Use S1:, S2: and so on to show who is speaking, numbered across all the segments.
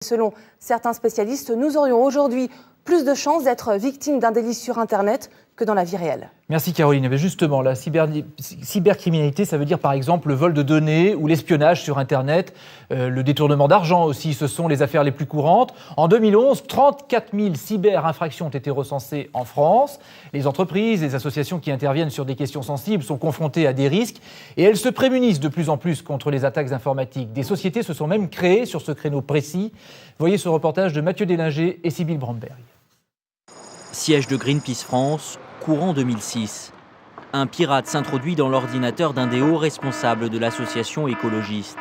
S1: Selon certains spécialistes, nous aurions aujourd'hui plus de chances d'être victimes d'un délit sur Internet que dans la vie réelle.
S2: Merci Caroline. Mais justement, la cybercriminalité, ça veut dire par exemple le vol de données ou l'espionnage sur Internet, le détournement d'argent aussi, ce sont les affaires les plus courantes. En 2011, 34 000 cyber-infractions ont été recensées en France. Les entreprises, les associations qui interviennent sur des questions sensibles sont confrontées à des risques et elles se prémunissent de plus en plus contre les attaques informatiques. Des sociétés se sont même créées sur ce créneau précis. Voyez ce reportage de Mathieu Délinger et Sybille Brandberg.
S3: Siège de Greenpeace France, courant 2006. Un pirate s'introduit dans l'ordinateur d'un des hauts responsables de l'association écologiste.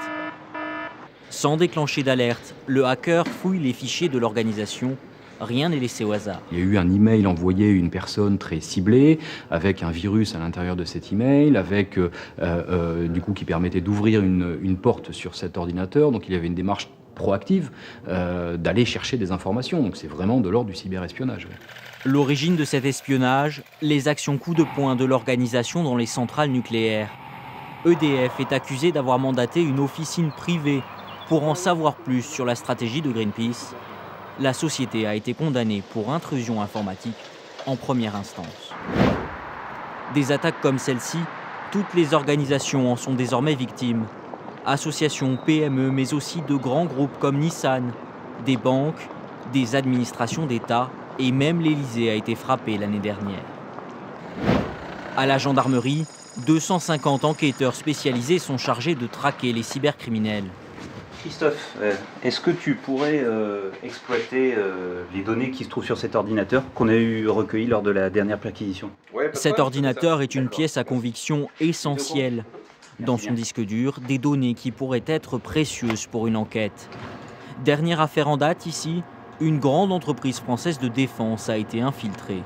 S3: Sans déclencher d'alerte, le hacker fouille les fichiers de l'organisation. Rien n'est laissé au hasard.
S4: Il y a eu un email envoyé à une personne très ciblée, avec un virus à l'intérieur de cet email, avec du coup qui permettait d'ouvrir une porte sur cet ordinateur. Donc il y avait une démarche proactive d'aller chercher des informations. Donc c'est vraiment de l'ordre du cyberespionnage. Ouais.
S3: L'origine de cet espionnage, les actions coup de poing de l'organisation dans les centrales nucléaires. EDF est accusé d'avoir mandaté une officine privée pour en savoir plus sur la stratégie de Greenpeace. La société a été condamnée pour intrusion informatique en première instance. Des attaques comme celle-ci, toutes les organisations en sont désormais victimes. Associations, PME, mais aussi de grands groupes comme Nissan, des banques, des administrations d'État et même l'Élysée a été frappé l'année dernière. À la gendarmerie, 250 enquêteurs spécialisés sont chargés de traquer les cybercriminels.
S5: Christophe, est-ce que tu pourrais exploiter les données qui se trouvent sur cet ordinateur qu'on a eu recueillies lors de la dernière perquisition ?
S3: Cet ordinateur est une pièce à conviction essentielle. Dans son disque dur, des données qui pourraient être précieuses pour une enquête. Dernière affaire en date ici, une grande entreprise française de défense a été infiltrée.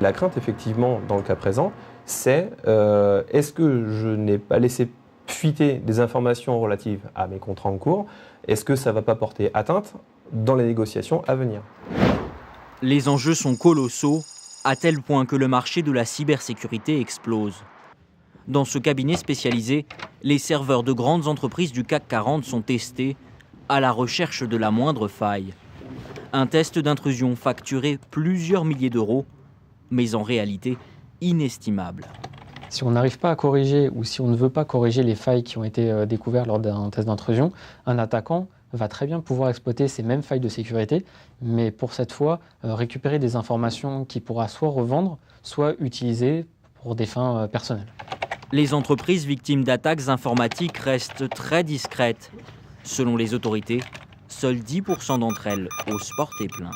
S6: La crainte, effectivement, dans le cas présent, c'est est-ce que je n'ai pas laissé fuiter des informations relatives à mes contrats en cours? Est-ce que ça ne va pas porter atteinte dans les négociations à venir?
S3: Les enjeux sont colossaux, à tel point que le marché de la cybersécurité explose. Dans ce cabinet spécialisé, les serveurs de grandes entreprises du CAC 40 sont testés à la recherche de la moindre faille. Un test d'intrusion facturé plusieurs milliers d'euros, mais en réalité inestimable.
S7: Si on n'arrive pas à corriger ou si on ne veut pas corriger les failles qui ont été découvertes lors d'un test d'intrusion, un attaquant va très bien pouvoir exploiter ces mêmes failles de sécurité, mais pour cette fois récupérer des informations qu'il pourra soit revendre, soit utiliser pour des fins personnelles.
S3: Les entreprises victimes d'attaques informatiques restent très discrètes. Selon les autorités, seuls 10% d'entre elles osent porter plainte.